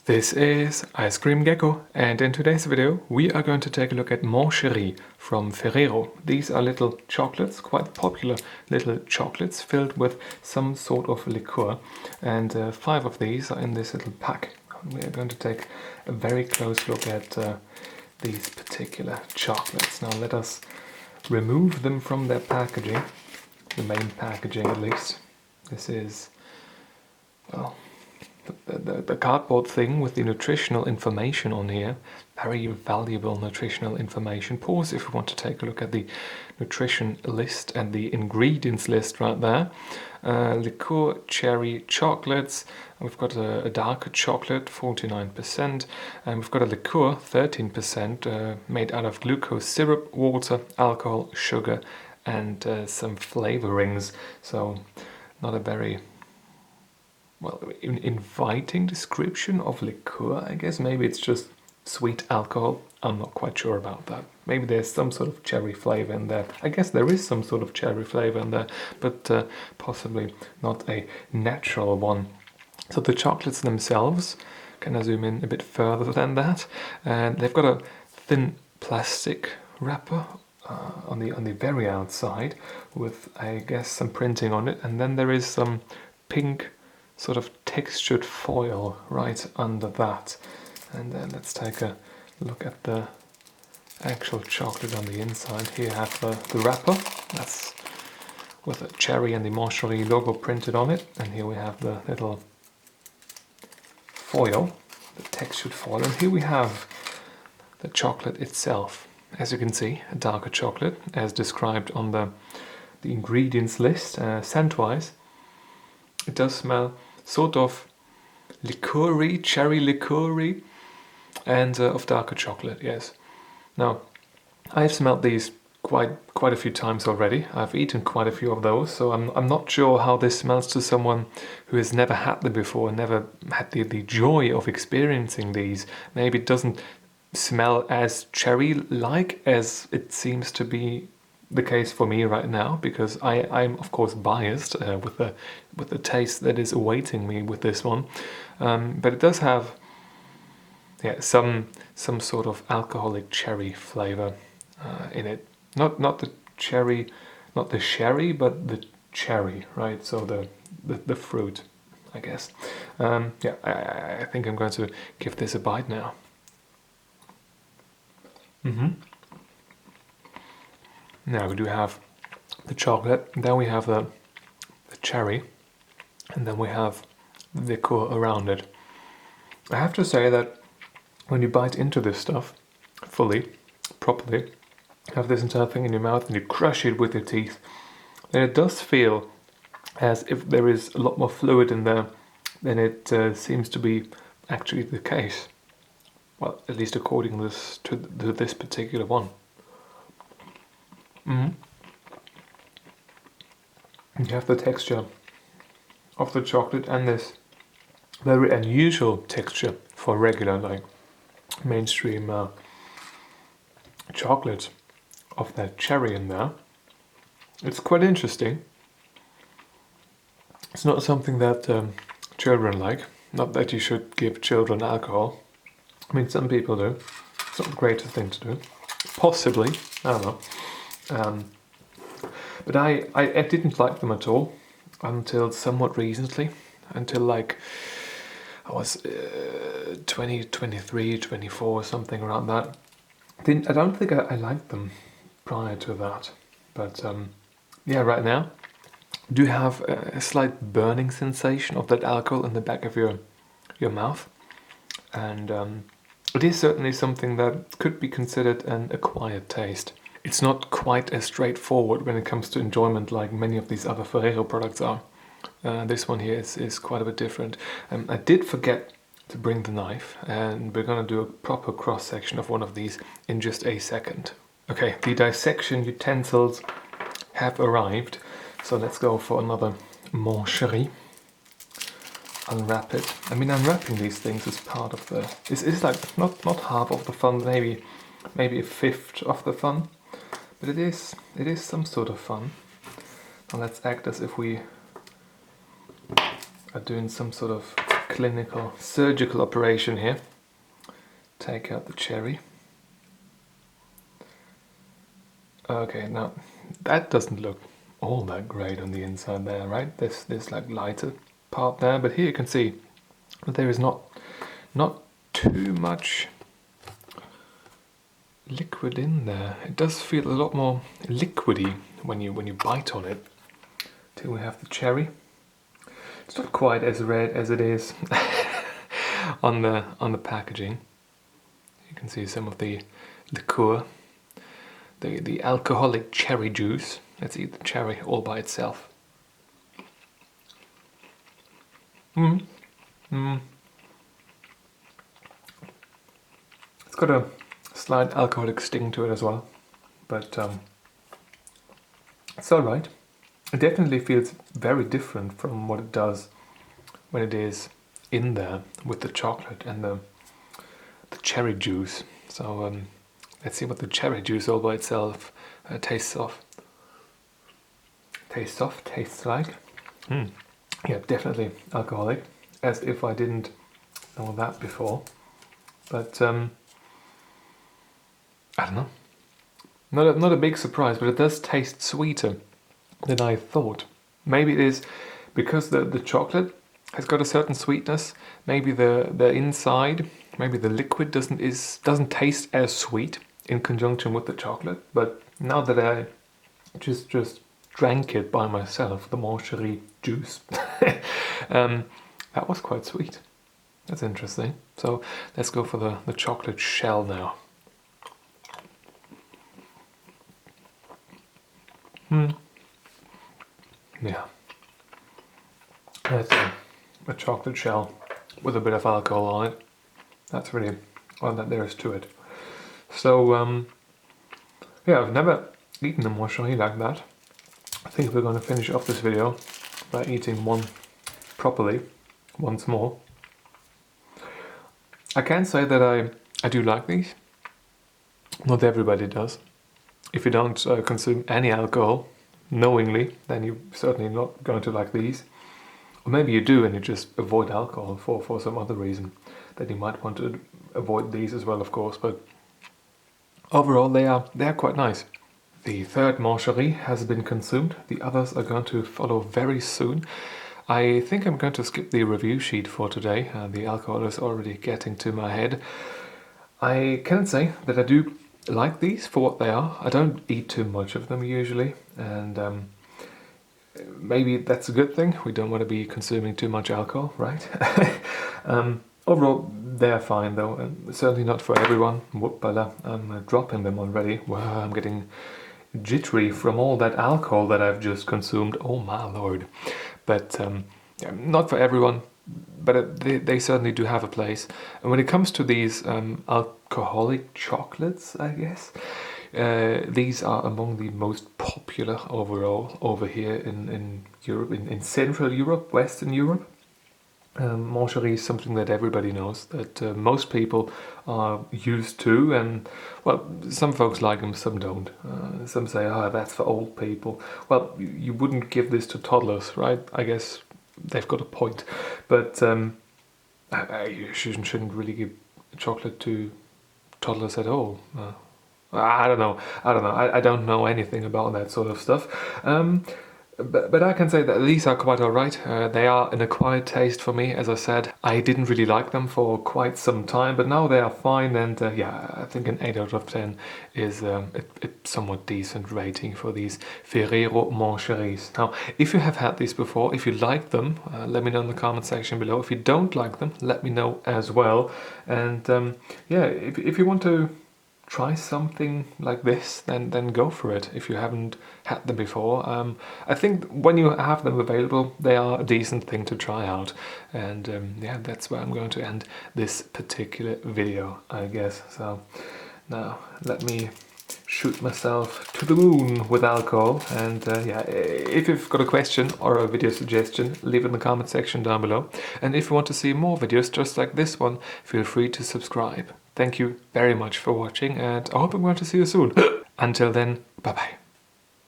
This is Ice Cream Gecko, and in today's video we are going to take a look at Mon Cheri from Ferrero. These are little chocolates, quite popular little chocolates filled with some sort of liqueur, and 5 of these are in this little pack. We are going to take a very close look at these particular chocolates. Now let us remove them from their packaging, the main packaging at least. This is, well, the cardboard thing with the nutritional information on here. Very valuable nutritional information. Pause if you want to take a look at the nutrition list and the ingredients list right there. Liqueur cherry chocolates. We've got a darker chocolate, 49%, and we've got a liqueur, 13%, made out of glucose syrup, water, alcohol, sugar, and some flavorings. So not a very inviting description of liqueur, I guess. Maybe it's just sweet alcohol. I'm not quite sure about that. Maybe there's some sort of cherry flavor in there. I guess there is some sort of cherry flavor in there, but possibly not a natural one. So the chocolates themselves, can I zoom in a bit further than that? And they've got a thin plastic wrapper on the very outside with, I guess, some printing on it, and then there is some pink sort of textured foil right under that. And then let's take a look at the actual chocolate on the inside. Here you have the wrapper, that's with a cherry and the Mon Cheri logo printed on it, and here we have the little foil, the textured foil, and here we have the chocolate itself. As you can see, a darker chocolate as described on the ingredients list. Scent-wise, it does smell sort of liqueur-y, cherry liqueur-y, and of darker chocolate, yes. Now, I've smelled these quite a few times already. I've eaten quite a few of those, so I'm not sure how this smells to someone who has never had them before, never had the joy of experiencing these. Maybe it doesn't smell as cherry-like as it seems to be the case for me right now, because I'm of course biased with the taste that is awaiting me with this one, but it does have some sort of alcoholic cherry flavor in it. Not the cherry, not the sherry, but the cherry, right? So the fruit, I guess. I think I'm going to give this a bite now. Now we do have the chocolate, then we have the cherry, and then we have the liqueur around it. I have to say that when you bite into this stuff fully, properly, have this entire thing in your mouth and you crush it with your teeth, then it does feel as if there is a lot more fluid in there than it seems to be actually the case. Well, at least according to this particular one. You have the texture of the chocolate and this very unusual texture for regular, like mainstream chocolate, of that cherry in there. It's quite interesting. It's not something that children like. Not that you should give children alcohol. I mean, some people do. It's not the greatest thing to do. Possibly, I don't know. But I didn't like them at all until somewhat recently, until like I was 20, 23, 24, something around that. I don't think I liked them prior to that, but yeah, right now I do have a slight burning sensation of that alcohol in the back of your mouth, and it is certainly something that could be considered an acquired taste. It's not quite as straightforward when it comes to enjoyment like many of these other Ferrero products are. This one here is quite a bit different. I did forget to bring the knife, and we're going to do a proper cross-section of one of these in just a second. Okay, the dissection utensils have arrived, so let's go for another Mon Cheri. Unwrap it. I mean, unwrapping these things is part of the... It's like not half of the fun, maybe a fifth of the fun. But it is some sort of fun. Now let's act as if we are doing some sort of clinical surgical operation here. Take out the cherry. Okay, now that doesn't look all that great on the inside there, right? This like lighter part there, but here you can see that there is not too much liquid in there. It does feel a lot more liquidy when you bite on it. Till we have the cherry. It's not quite as red as it is on the packaging. You can see some of the liqueur. The alcoholic cherry juice. Let's eat the cherry all by itself. It's got a slight alcoholic sting to it as well, but it's alright. It definitely feels very different from what it does when it is in there with the chocolate and the cherry juice. So let's see what the cherry juice all by itself tastes like. Yeah, definitely alcoholic, as if I didn't know that before. But I don't know. Not a big surprise, but it does taste sweeter than I thought. Maybe it is because the chocolate has got a certain sweetness. Maybe the inside, maybe the liquid doesn't taste as sweet in conjunction with the chocolate. But now that I just drank it by myself, the Mon Cheri juice, that was quite sweet. That's interesting. So let's go for the chocolate shell now. Yeah, that's a chocolate shell with a bit of alcohol on it. That's really all that there is to it. So yeah, I've never eaten a Mon Cheri like that. I think we're going to finish off this video by eating one properly once more. I can say that I do like these. Not everybody does. If you don't consume any alcohol knowingly, then you're certainly not going to like these. Or maybe you do and you just avoid alcohol for some other reason. Then you might want to avoid these as well, of course. But overall, they are quite nice. The third Mon Cheri has been consumed. The others are going to follow very soon. I think I'm going to skip the review sheet for today. The alcohol is already getting to my head. I can say that I do like these for what they are. I don't eat too much of them usually, and maybe that's a good thing. We don't want to be consuming too much alcohol, right? Overall, they're fine though, and certainly not for everyone. Whoopala, I'm dropping them already. Wow, I'm getting jittery from all that alcohol that I've just consumed. Oh my lord. But yeah, not for everyone, but they certainly do have a place. And when it comes to these alcoholic chocolates, I guess, these are among the most popular overall over here in Europe, in Central Europe, Western Europe. Mon Cheri is something that everybody knows, that most people are used to, and well, some folks like them, some don't. Some say, oh, that's for old people. Well, you wouldn't give this to toddlers, right? I guess they've got a point, but you shouldn't really give chocolate to toddlers at all. I don't know. I don't know anything about that sort of stuff. But I can say that these are quite alright. They are an acquired taste for me, as I said. I didn't really like them for quite some time, but now they are fine, and yeah, I think an 8 out of 10 is a somewhat decent rating for these Ferrero Mon Cheris. Now, if you have had these before, if you like them, let me know in the comment section below. If you don't like them, let me know as well. And yeah, if you want to try something like this, then go for it if you haven't had them before. I think when you have them available, they are a decent thing to try out. And yeah, that's where I'm going to end this particular video, I guess. So now let me shoot myself to the moon with alcohol. And yeah, if you've got a question or a video suggestion, leave it in the comment section down below. And if you want to see more videos just like this one, feel free to subscribe. Thank you very much for watching, and I hope I'm going to see you soon. Until then, bye bye.